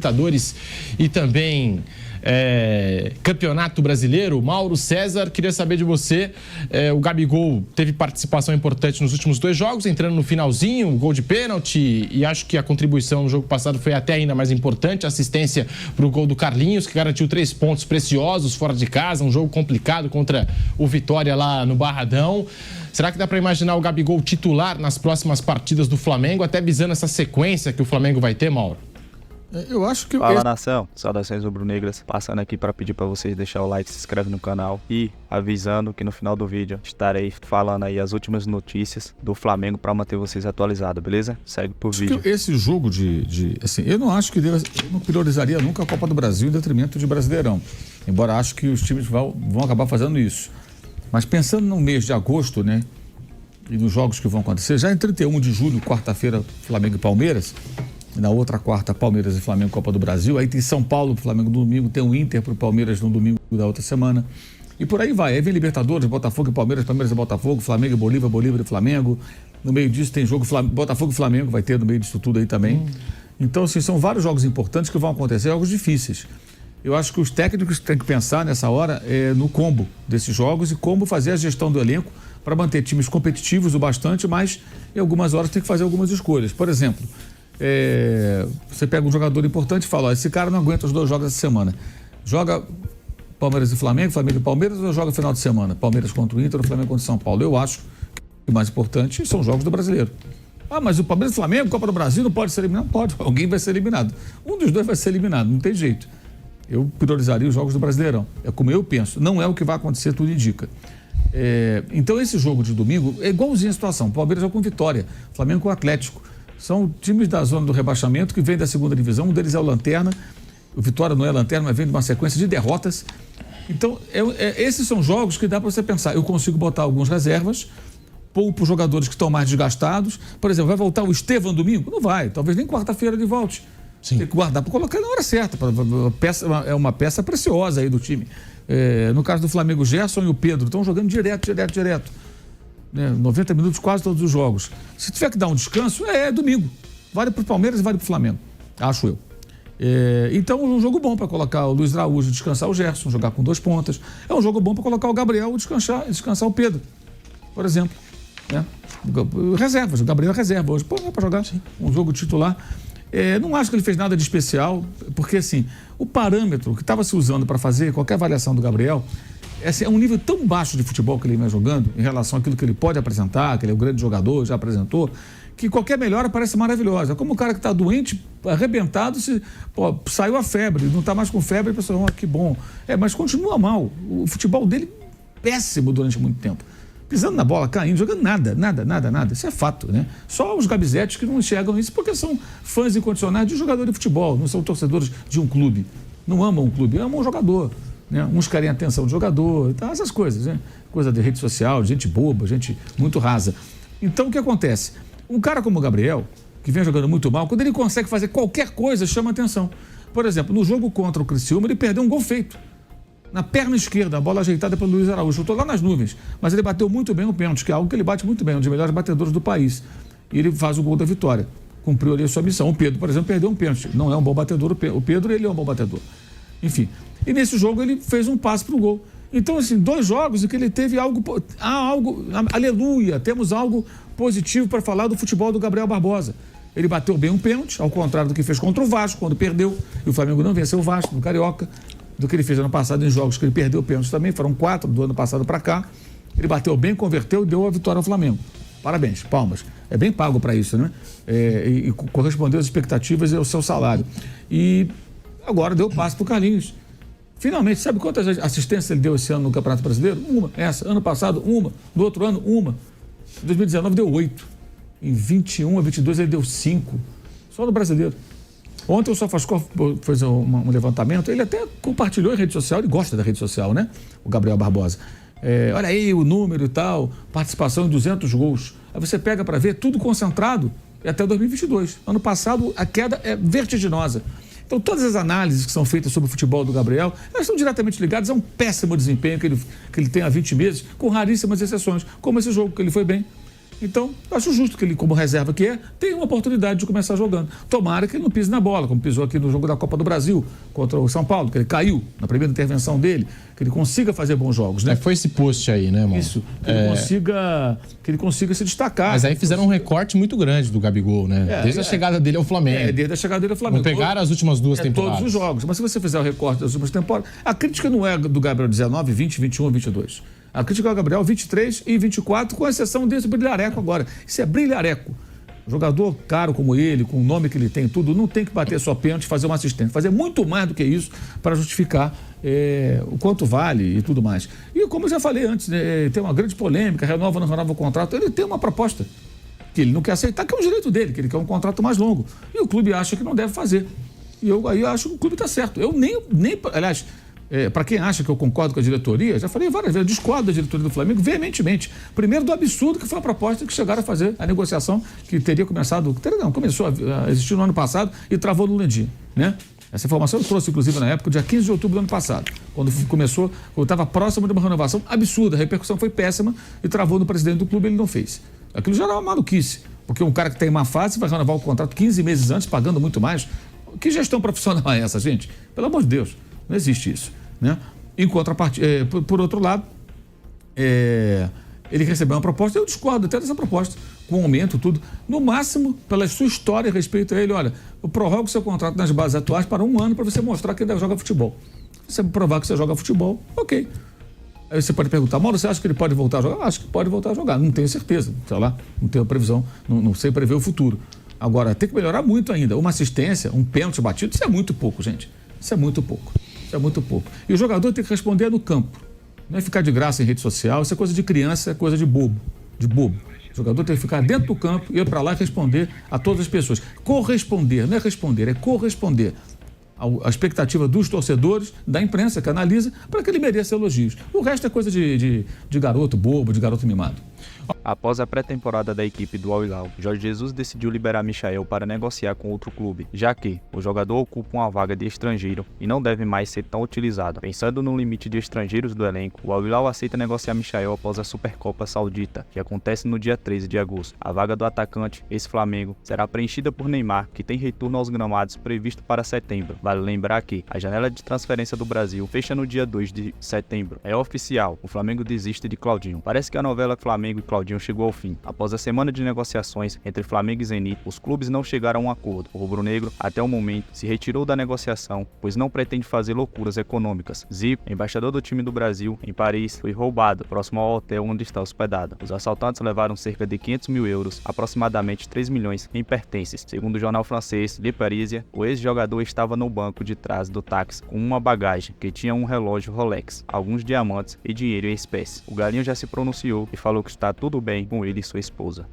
Libertadores e também Campeonato Brasileiro. Mauro César, queria saber de você, o Gabigol teve participação importante nos últimos 2 jogos, entrando no finalzinho, gol de pênalti, e acho que a contribuição no jogo passado foi até ainda mais importante, assistência para o gol do Carlinhos, que garantiu 3 pontos preciosos fora de casa, um jogo complicado contra o Vitória lá no Barradão. Será que dá para imaginar o Gabigol titular nas próximas partidas do Flamengo, até visando essa sequência que o Flamengo vai ter, Mauro? Eu acho que... Fala, nação, saudações rubro-negras, passando aqui para pedir para vocês deixar o like, se inscreve no canal e avisando que no final do vídeo estarei falando aí as últimas notícias do Flamengo para manter vocês atualizados, beleza? Segue por vídeo. Esse jogo assim, eu não acho que eu não priorizaria nunca a Copa do Brasil em detrimento de Brasileirão, embora acho que os times vão acabar fazendo isso. Mas pensando no mês de agosto, né, e nos jogos que vão acontecer, já em 31 de julho, quarta-feira, Flamengo e Palmeiras. Na outra quarta, Palmeiras e Flamengo, Copa do Brasil. Aí tem São Paulo pro Flamengo no domingo, tem o Inter pro Palmeiras no domingo da outra semana. E por aí vai. Aí vem Libertadores, Botafogo e Palmeiras, Palmeiras e Botafogo, Flamengo e Bolívar, Bolívar e Flamengo. No meio disso tem jogo Botafogo e Flamengo, vai ter no meio disso tudo aí também. Então, assim, são vários jogos importantes que vão acontecer, jogos difíceis. Eu acho que os técnicos têm que pensar nessa hora no combo desses jogos e como fazer a gestão do elenco para manter times competitivos o bastante, mas em algumas horas tem que fazer algumas escolhas. Por exemplo, você pega um jogador importante e fala, ó, esse cara não aguenta os 2 jogos essa semana. Joga Palmeiras e Flamengo, Flamengo e Palmeiras, ou joga final de semana? Palmeiras contra o Inter ou Flamengo contra o São Paulo? Eu acho que o mais importante são os jogos do Brasileiro. Ah, mas o Palmeiras e o Flamengo, Copa do Brasil, não pode ser eliminado? Pode, alguém vai ser eliminado. Um dos 2 vai ser eliminado, não tem jeito. Eu priorizaria os jogos do Brasileirão. É como eu penso, não é o que vai acontecer, tudo indica. Então esse jogo de domingo é igualzinho a situação. O Palmeiras joga com Vitória, Flamengo com o Atlético. São times da zona do rebaixamento que vêm da segunda divisão, um deles é o Lanterna, o Vitória não é Lanterna, mas vem de uma sequência de derrotas. Então, esses são jogos que dá para você pensar, eu consigo botar algumas reservas, poupo jogadores que estão mais desgastados. Por exemplo, vai voltar o Estevão domingo? Não vai, talvez nem quarta-feira ele volte. Sim. Tem que guardar para colocar na hora certa, é uma peça preciosa aí do time. No caso do Flamengo, o Gerson e o Pedro estão jogando direto. 90 minutos quase todos os jogos. Se tiver que dar um descanso, é domingo. Vale para o Palmeiras e vale para o Flamengo, acho eu. Então é um jogo bom para colocar o Luiz Araújo, descansar o Gerson, jogar com 2 pontas. É um jogo bom para colocar o Gabriel e descansar o Pedro, por exemplo. Reservas, o Gabriel é reserva hoje. Pô, não é para jogar. Sim. Um jogo titular. Não acho que ele fez nada de especial, porque assim, o parâmetro que estava se usando para fazer qualquer avaliação do Gabriel é um nível tão baixo de futebol que ele vem jogando em relação àquilo que ele pode apresentar, que ele é um grande jogador, já apresentou, que qualquer melhora parece maravilhosa. Como o cara que está doente, arrebentado, saiu a febre, não está mais com febre, a pessoa, que bom. Mas continua mal. O futebol dele péssimo durante muito tempo. Pisando na bola, caindo, jogando nada. Isso é fato, né? Só os gabizetes que não enxergam isso porque são fãs incondicionais de jogador de futebol, não são torcedores de um clube. Não amam um clube, amam um jogador. Né? Uns querem a atenção do jogador, então, essas coisas, né? Coisa de rede social, gente boba, gente muito rasa. Então, o que acontece? Um cara como o Gabriel, que vem jogando muito mal, quando ele consegue fazer qualquer coisa, chama atenção. Por exemplo, no jogo contra o Criciúma, ele perdeu um gol feito. Na perna esquerda, a bola ajeitada pelo Luiz Araújo. Chutou lá nas nuvens, mas ele bateu muito bem o pênalti, que é algo que ele bate muito bem, um dos melhores batedores do país. E ele faz o gol da vitória. Cumpriu ali a sua missão. O Pedro, por exemplo, perdeu um pênalti. Não é um bom batedor. O Pedro, ele é um bom batedor. Enfim. E nesse jogo ele fez um passe para o gol. Então, assim, 2 jogos em que ele teve algo... Aleluia! Temos algo positivo para falar do futebol do Gabriel Barbosa. Ele bateu bem um pênalti, ao contrário do que fez contra o Vasco, quando perdeu. E o Flamengo não venceu o Vasco, no Carioca. Do que ele fez ano passado em jogos que ele perdeu o pênalti também. Foram 4 do ano passado para cá. Ele bateu bem, converteu e deu a vitória ao Flamengo. Parabéns, palmas. É bem pago para isso, né? E correspondeu às expectativas e ao seu salário. E agora deu passe para o Carlinhos. Finalmente, sabe quantas assistências ele deu esse ano no Campeonato Brasileiro? 1. Ano passado, 1. No outro ano, 1. Em 2019 deu 8. Em 21 a 22 ele deu 5. Só no Brasileiro. Ontem o Sofascor fez um levantamento, ele até compartilhou em rede social, ele gosta da rede social, né? O Gabriel Barbosa. Olha aí o número e tal, participação em 200 gols. Aí você pega para ver, tudo concentrado até 2022. Ano passado a queda é vertiginosa. Então, todas as análises que são feitas sobre o futebol do Gabriel, elas estão diretamente ligadas a um péssimo desempenho que ele tem há 20 meses, com raríssimas exceções, como esse jogo, que ele foi bem. Então, eu acho justo que ele, como reserva que é, tenha uma oportunidade de começar jogando. Tomara que ele não pise na bola, como pisou aqui no jogo da Copa do Brasil contra o São Paulo, que ele caiu na primeira intervenção dele, que ele consiga fazer bons jogos, né? Foi esse post aí, né, mano? Isso, que ele consiga se destacar. Mas aí fizeram um recorte muito grande do Gabigol, né? Desde a chegada dele ao Flamengo. Desde a chegada dele ao Flamengo. Não pegaram as últimas duas temporadas. Todos os jogos. Mas se você fizer o recorte das últimas temporadas, a crítica não é do Gabriel 19, 20, 21, 22. A crítica é o Gabriel 23 e 24, com exceção desse brilhareco agora. Isso é brilhareco. Jogador caro como ele, com o nome que ele tem, tudo, não tem que bater só pênalti, fazer uma assistência. Fazer muito mais do que isso para justificar o quanto vale e tudo mais. E como eu já falei antes, tem uma grande polêmica, renova ou não renova o contrato. Ele tem uma proposta que ele não quer aceitar, que é um direito dele, que ele quer um contrato mais longo. E o clube acha que não deve fazer. E aí eu acho que o clube está certo. Eu nem aliás, para quem acha que eu concordo com a diretoria, já falei várias vezes, eu discordo da diretoria do Flamengo veementemente. Primeiro, do absurdo que foi a proposta que chegaram a fazer a negociação que teria começado, começou a existir no ano passado e travou no Landim, né? Essa informação eu trouxe, inclusive, na época, dia 15 de outubro do ano passado, quando estava próximo de uma renovação absurda, a repercussão foi péssima e travou no presidente do clube, ele não fez. Aquilo já era uma maluquice, porque um cara que tem má fase vai renovar o contrato 15 meses antes, pagando muito mais. Que gestão profissional é essa, gente? Pelo amor de Deus, não existe isso, né? Em contrapartida, por outro lado, ele recebeu uma proposta, eu discordo até dessa proposta, com aumento, tudo. No máximo, pela sua história a respeito a ele, olha, eu prorrogo seu contrato nas bases atuais para 1 ano para você mostrar que ainda joga futebol. Você provar que você joga futebol, ok. Aí você pode perguntar, Mauro, você acha que ele pode voltar a jogar? Eu acho que pode voltar a jogar, não tenho certeza, sei lá, não tenho previsão, não sei prever o futuro. Agora, tem que melhorar muito ainda. Uma assistência, um pênalti batido, isso é muito pouco, gente. Isso é muito pouco. Isso é muito pouco. E o jogador tem que responder no campo. Não é ficar de graça em rede social, isso é coisa de criança, é coisa de bobo. De bobo. O jogador tem que ficar dentro do campo, ir para lá e responder a todas as pessoas. Corresponder, não é responder, é corresponder à expectativa dos torcedores, da imprensa que analisa, para que ele mereça elogios. O resto é coisa de garoto bobo, de garoto mimado. Após a pré-temporada da equipe do Al Hilal, Jorge Jesus decidiu liberar Michael para negociar com outro clube, já que o jogador ocupa uma vaga de estrangeiro e não deve mais ser tão utilizado. Pensando no limite de estrangeiros do elenco, o Al Hilal aceita negociar Michael após a Supercopa Saudita, que acontece no dia 13 de agosto. A vaga do atacante, ex-Flamengo, será preenchida por Neymar, que tem retorno aos gramados previsto para setembro. Vale lembrar que a janela de transferência do Brasil fecha no dia 2 de setembro. É oficial, o Flamengo desiste de Claudinho. Parece que a novela Flamengo e Claudinho chegou ao fim. Após a semana de negociações entre Flamengo e Zenit, os clubes não chegaram a um acordo. O rubro-negro, até o momento, se retirou da negociação, pois não pretende fazer loucuras econômicas. Zico, embaixador do time do Brasil em Paris, foi roubado próximo ao hotel onde está hospedado. Os assaltantes levaram cerca de 500 mil euros, aproximadamente 3 milhões, em pertences. Segundo o jornal francês Le Parisien, o ex-jogador estava no banco de trás do táxi com uma bagagem que tinha um relógio Rolex, alguns diamantes e dinheiro em espécie. O Galinho já se pronunciou e falou que está tudo bem com ele e sua esposa.